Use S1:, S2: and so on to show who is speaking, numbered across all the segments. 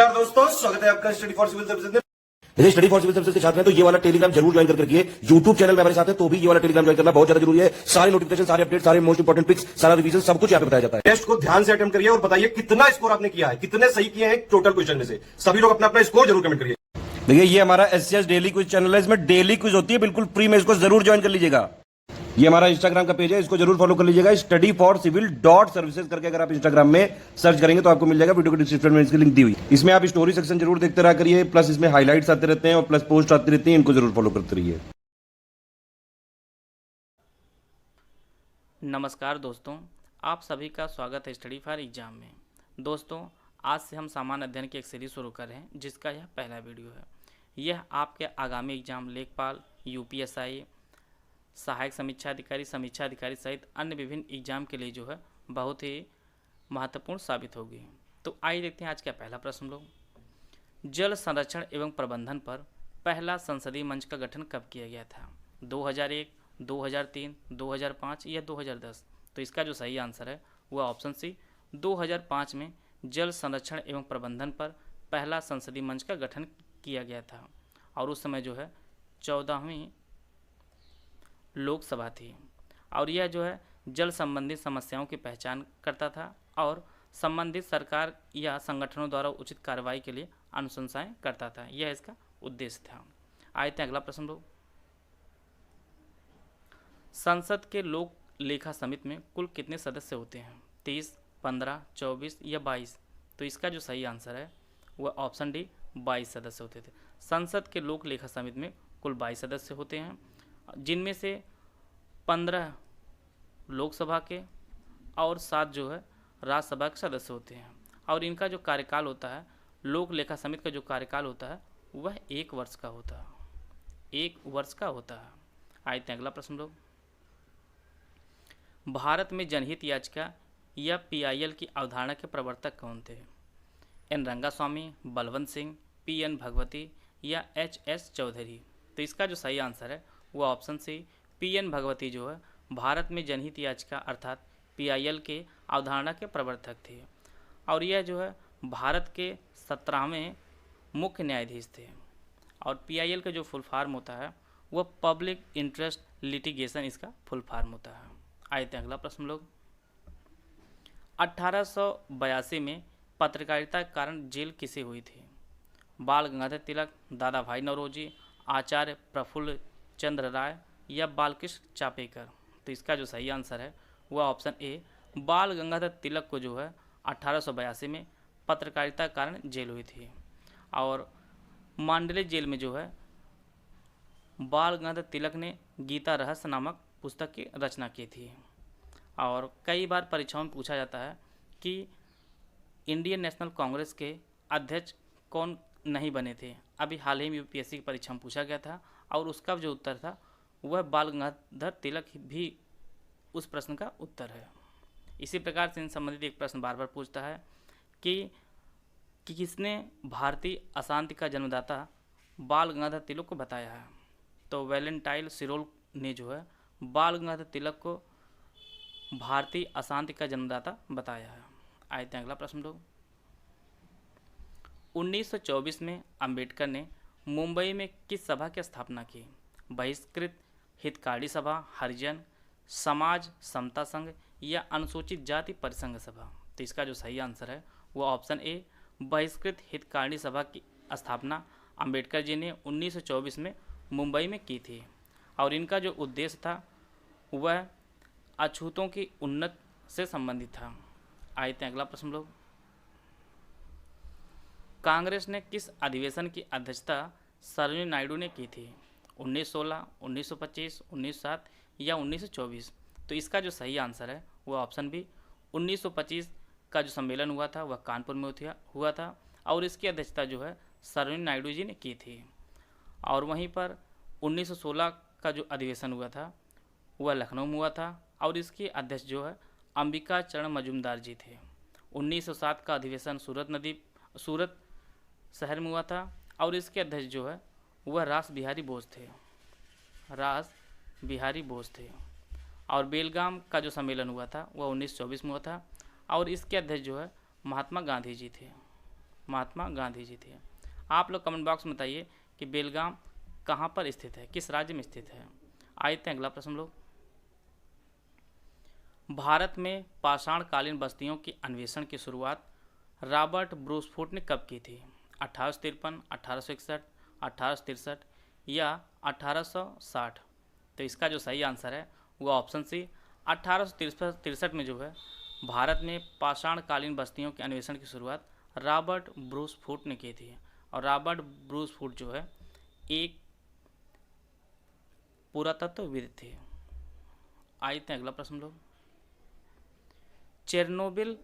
S1: नमस्कार दोस्तों, स्वागत है आपका स्टडी फॉर सिविल सर्विसेज में।
S2: यदि स्टडी फॉर सिविल सर्विसेज के साथ में तो ये वाला टेलीग्राम जरूर ज्वाइन करके रखिए। यूट्यूब चैनल में हमारे साथ है तो भी ये वाला टेलीग्राम ज्वाइन करना बहुत ज्यादा जरूरी है। सारे नोटिफिकेशन, सारे अपडेट, सारे मोस्ट इंपोर्टेंट पिक्स, सारा रिवीजन सब कुछ यहाँ पे बताया जाता है।
S1: टेस्ट को ध्यान से अटेम्प्ट करिए और बताइए कितना स्कोर आपने किया है, कितने सही किए हैं टोटल क्वेश्चन में से। सभी लोग अपना अपना स्कोर जरूर कमेंट करिए।
S2: देखिए ये हमारा एससीएस डेली क्विज चैनल है, इसमें डेली क्विज होती है बिल्कुल फ्री में, इसको जरूर ज्वाइन कर लीजिएगा। ये हमारा इंस्टाग्राम का पेज है, इसको जरूर फॉलो कर लीजिएगा। Study for civil dot services करके अगर आप इंस्टाग्राम में सर्च करेंगे तो आपको मिल जाएगा। वीडियो के डिस्क्रिप्शन में इसकी लिंक दी हुई। इसमें आप स्टोरी सेक्शन जरूर देखते रहा करिए, प्लस इसमें हाईलाइट्स आते रहते हैं और प्लस पोस्ट आती रहती है, इनको जरूर फॉलो करते रहिए।
S3: नमस्कार दोस्तों, आप सभी का स्वागत है स्टडी फॉर एग्जाम में। दोस्तों, आज से हम सामान्य अध्ययन की एक सीरीज शुरू कर रहे हैं जिसका यह पहला वीडियो है। यह आपके आगामी एग्जाम लेखपाल, यूपीएसआई, सहायक समीक्षा अधिकारी सहित अन्य विभिन्न एग्जाम के लिए जो है बहुत ही महत्वपूर्ण साबित होगी। तो आइए देखते हैं आज का पहला प्रश्न लोग। जल संरक्षण एवं प्रबंधन पर पहला संसदीय मंच का गठन कब किया गया था? 2001, 2003, 2005 या 2010? तो इसका जो सही आंसर है वह ऑप्शन सी 2005 में जल संरक्षण एवं प्रबंधन पर पहला संसदीय मंच का गठन किया गया था। और उस समय जो है 14वीं लोकसभा थी और यह जो है जल संबंधित समस्याओं की पहचान करता था और संबंधित सरकार या संगठनों द्वारा उचित कार्रवाई के लिए अनुशंसाएं करता था। यह इसका उद्देश्य था। आए थे अगला प्रश्न लोग। संसद के लोक लेखा समिति में कुल कितने सदस्य होते हैं? 30, 15, 24 या 22? तो इसका जो सही आंसर है वह ऑप्शन डी 22 सदस्य होते थे। संसद के लोक लेखा समिति में कुल 22 सदस्य होते हैं, जिनमें से 15 लोकसभा के और 7 जो है राज्यसभा के सदस्य होते हैं। और इनका जो कार्यकाल होता है, लोक लेखा समिति का जो कार्यकाल होता है वह 1 वर्ष का होता है। 1 वर्ष का होता है। आते हैं अगला प्रश्न लोग। भारत में जनहित याचिका या पीआईएल की अवधारणा के प्रवर्तक कौन थे? एन रंगास्वामी, बलवंत सिंह, पीएन भगवती या एचएस चौधरी? तो इसका जो सही आंसर है वह ऑप्शन सी पीएन भगवती जो है भारत में जनहित याचिका अर्थात पीआईएल के अवधारणा के प्रवर्तक थे। और यह जो है भारत के 17वें मुख्य न्यायाधीश थे। और पीआईएल का जो फुल फॉर्म होता है वह पब्लिक इंटरेस्ट लिटिगेशन इसका फुल फॉर्म होता है। आए थे अगला प्रश्न लोग। 1882 में पत्रकारिता के कारण जेल किसे हुई थी? बाल गंगाधर तिलक, दादा भाई नौरोजी, आचार्य प्रफुल्ल चंद्र राय या बालकृष्ण चापेकर? तो इसका जो सही आंसर है वह ऑप्शन ए बाल गंगाधर तिलक को जो है 1882 में पत्रकारिता के कारण जेल हुई थी। और मांडले जेल में जो है बाल गंगाधर तिलक ने गीता रहस्य नामक पुस्तक की रचना की थी। और कई बार परीक्षाओं में पूछा जाता है कि इंडियन नेशनल कांग्रेस के अध्यक्ष कौन नहीं बने थे। अभी हाल ही में यूपीएससी की परीक्षा में पूछा गया था और उसका जो उत्तर था वह बाल गंगाधर तिलक भी उस प्रश्न का उत्तर है। इसी प्रकार से इन संबंधित एक प्रश्न बार बार पूछता है कि किसने भारतीय अशांति का जन्मदाता बाल गंगाधर तिलक को बताया है? तो वैलेंटाइन सिरोल ने जो है बाल गंगाधर तिलक को भारतीय अशांति का जन्मदाता बताया है। आए थे अगला प्रश्न लोग। 1924 में अंबेडकर ने मुंबई में किस सभा की स्थापना की? बहिष्कृत हितकारी सभा, हरिजन समाज समता संघ या अनुसूचित जाति परिसंघ सभा? तो इसका जो सही आंसर है वह ऑप्शन ए बहिष्कृत हितकारी सभा की स्थापना अंबेडकर जी ने 1924 में मुंबई में की थी। और इनका जो उद्देश्य था वह अछूतों की उन्नत से संबंधित था। आए थे अगला प्रश्न लोग। कांग्रेस ने किस अधिवेशन की अध्यक्षता सरोजिनी नायडू ने की थी? 1916, 1925, 1907 या 1924? तो इसका जो सही आंसर है वह ऑप्शन बी 1925 का जो सम्मेलन हुआ था वह कानपुर में हुआ था और इसकी अध्यक्षता जो है सरोजिनी नायडू जी ने की थी। और वहीं पर 1916 का जो अधिवेशन हुआ था वह लखनऊ में हुआ था और इसके अध्यक्ष जो है अंबिका चरण मजूमदार जी थे। 1907 का अधिवेशन सूरत शहर में हुआ था और इसके अध्यक्ष जो है वह रास बिहारी बोस थे। और बेलगाम का जो सम्मेलन हुआ था वह 1924 में हुआ था और इसके अध्यक्ष जो है महात्मा गांधी जी थे। महात्मा गांधी जी थे। आप लोग कमेंट बॉक्स में बताइए कि बेलगाम कहाँ पर स्थित है, किस राज्य में स्थित है। आते हैं अगला प्रश्न लोग। भारत में पाषाणकालीन बस्तियों के अन्वेषण की शुरुआत रॉबर्ट ब्रूसफुट ने कब की थी? 1853, 1861, 1863 या 1860? तो इसका जो सही आंसर है वो ऑप्शन सी 1863 में जो है भारत में पाषाणकालीन बस्तियों के अन्वेषण की शुरुआत रॉबर्ट ब्रूसफुट ने की थी। और रॉबर्ट ब्रूसफुट जो है एक पुरातत्वविद थे। आते हैं अगला प्रश्न लोग। चेरनोबिल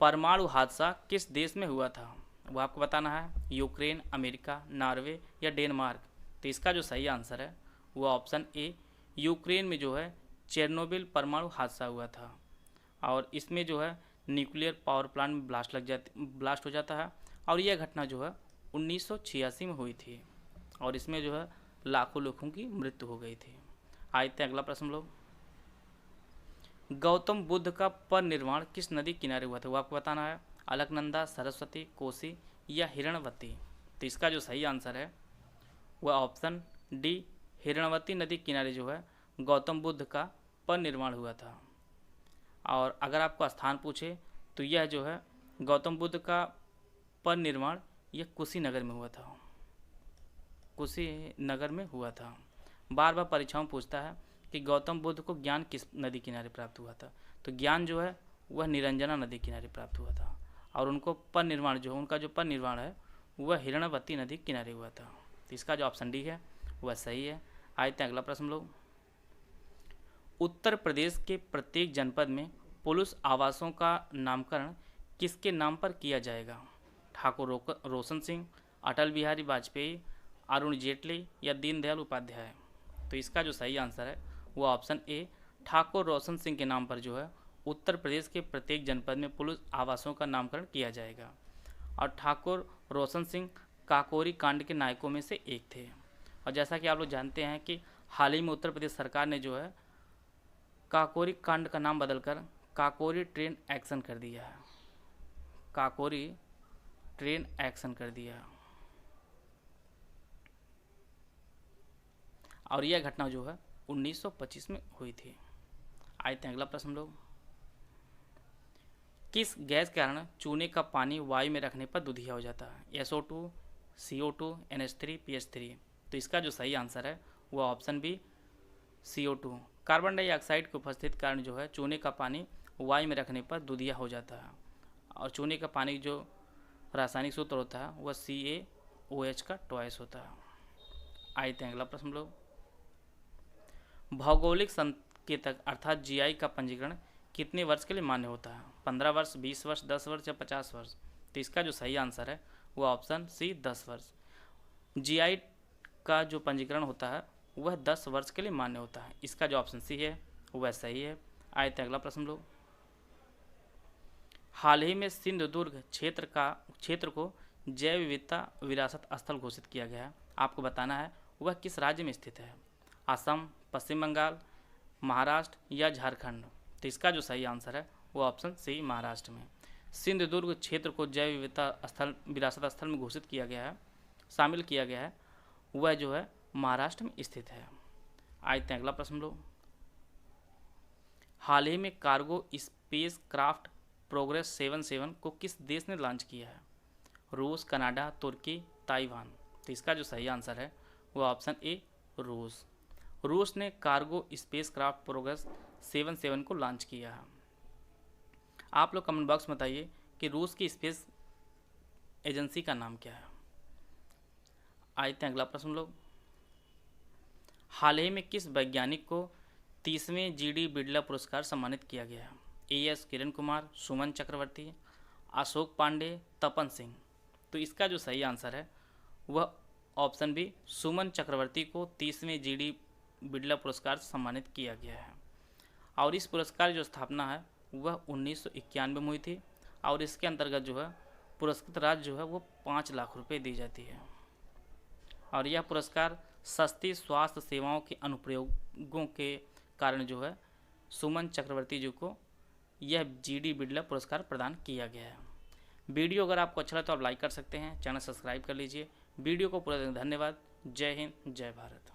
S3: परमाणु हादसा किस देश में हुआ था? वो आपको बताना है। यूक्रेन, अमेरिका, नॉर्वे या डेनमार्क? तो इसका जो सही आंसर है वो ऑप्शन ए यूक्रेन में जो है चेरनोबिल परमाणु हादसा हुआ था। और इसमें जो है न्यूक्लियर पावर प्लांट में ब्लास्ट हो जाता है। और यह घटना जो है 1986 में हुई थी और इसमें जो है लाखों लोगों की मृत्यु हो गई थी। आते हैं अगला प्रश्न लोग। गौतम बुद्ध का परिनिर्वाण किस नदी किनारे हुआ था? वो आपको बताना है। अलकनंदा, सरस्वती, कोसी या हिरणवती? तो इसका जो सही आंसर है वह ऑप्शन डी हिरणवती नदी किनारे जो है गौतम बुद्ध का परिनिर्वाण हुआ था। और अगर आपको स्थान पूछे तो यह जो है गौतम बुद्ध का परिनिर्वाण यह कुशीनगर में हुआ था। कुशीनगर में हुआ था। बार बार परीक्षाओं पूछता है कि गौतम बुद्ध को ज्ञान किस नदी किनारे प्राप्त हुआ था? तो ज्ञान जो है वह निरंजना नदी किनारे प्राप्त हुआ था। और उनको परिनिर्वाण जो है उनका जो परिनिर्वाण है वह हिरणवती नदी किनारे हुआ था। तो इसका जो ऑप्शन डी है वह सही है। आते हैं अगला प्रश्न लोग। उत्तर प्रदेश के प्रत्येक जनपद में पुलिस आवासों का नामकरण किसके नाम पर किया जाएगा? ठाकुर रोशन सिंह, अटल बिहारी वाजपेयी, अरुण जेटली या दीनदयाल उपाध्याय? तो इसका जो सही आंसर है वो ऑप्शन ए ठाकुर रोशन सिंह के नाम पर जो है उत्तर प्रदेश के प्रत्येक जनपद में पुलिस आवासों का नामकरण किया जाएगा। और ठाकुर रोशन सिंह काकोरी कांड के नायकों में से एक थे। और जैसा कि आप लोग जानते हैं कि हाल ही में उत्तर प्रदेश सरकार ने जो है काकोरी कांड का नाम बदलकर काकोरी ट्रेन एक्शन कर दिया है। काकोरी ट्रेन एक्शन कर दिया। और यह घटना जो है 1925 में हुई थी। आते हैं अगला प्रश्न लोग। किस गैस के कारण चूने का पानी वायु में रखने पर दुधिया हो जाता है? SO2, CO2, NH3, PH3? तो इसका जो सही आंसर है वो option B CO2 carbon dioxide की उपस्थिति कारण जो है चूने का पानी वायु में रखने पर दुधिया हो जाता है। और चूने का पानी जो रासायनिक सूत्र होता है वह CaOH का ट्वाइस होता है। आते हैं अगला प्रश्न लोग। भौगोलिक संकेतक अर्थात GI का पंजीकरण कितने वर्ष के लिए मान्य होता है? 15 वर्ष, 20 वर्ष, 10 वर्ष या 50 वर्ष? तो इसका जो सही आंसर है वो ऑप्शन सी 10 वर्ष। GI का जो पंजीकरण होता है वह 10 वर्ष के लिए मान्य होता है। इसका जो ऑप्शन सी है वह सही है। आए थे अगला प्रश्न लोग। हाल ही में सिंधुदुर्ग क्षेत्र को जैव विविधता विरासत स्थल घोषित किया गया है। आपको बताना है वह किस राज्य में स्थित है? असम, पश्चिम बंगाल, महाराष्ट्र या झारखंड? तो इसका जो सही आंसर है वो ऑप्शन सी महाराष्ट्र में। सिंधुदुर्ग क्षेत्र को जैव विविधता विरासत स्थल में घोषित किया गया है, शामिल किया गया है, वह जो है महाराष्ट्र में स्थित है। आते हैं अगला प्रश्न लोग। हाल ही में कार्गो स्पेस क्राफ्ट प्रोग्रेस 77 को किस देश ने लॉन्च किया है? रूस, कनाडा, तुर्की, ताइवान? तो इसका जो सही आंसर है वो ऑप्शन ए रूस। रूस ने कार्गो स्पेस क्राफ्ट प्रोग्रेस 77 को लॉन्च किया है। आप लोग कमेंट बॉक्स में बताइए कि रूस की स्पेस एजेंसी का नाम क्या है। आते हैं अगला प्रश्न लोग। हाल ही में किस वैज्ञानिक को 30वें GD बिड़ला पुरस्कार सम्मानित किया गया है? AS किरण कुमार, सुमन चक्रवर्ती, अशोक पांडे, तपन सिंह? तो इसका जो सही आंसर है वह ऑप्शन बी सुमन चक्रवर्ती को 30वें GD बिड़ला पुरस्कार से सम्मानित किया गया है। और इस पुरस्कार की जो स्थापना है वह 1991 में हुई थी। और इसके अंतर्गत जो है पुरस्कृत राशि जो है वो 5 लाख रुपए दी जाती है। और यह पुरस्कार सस्ती स्वास्थ्य सेवाओं के अनुप्रयोगों के कारण जो है सुमन चक्रवर्ती जी को यह GD बिड़ला पुरस्कार प्रदान किया गया है। वीडियो अगर आपको अच्छा लगा तो आप लाइक कर सकते हैं, चैनल सब्सक्राइब कर लीजिए। वीडियो को पूरा देखने धन्यवाद। जय हिंद, जय भारत।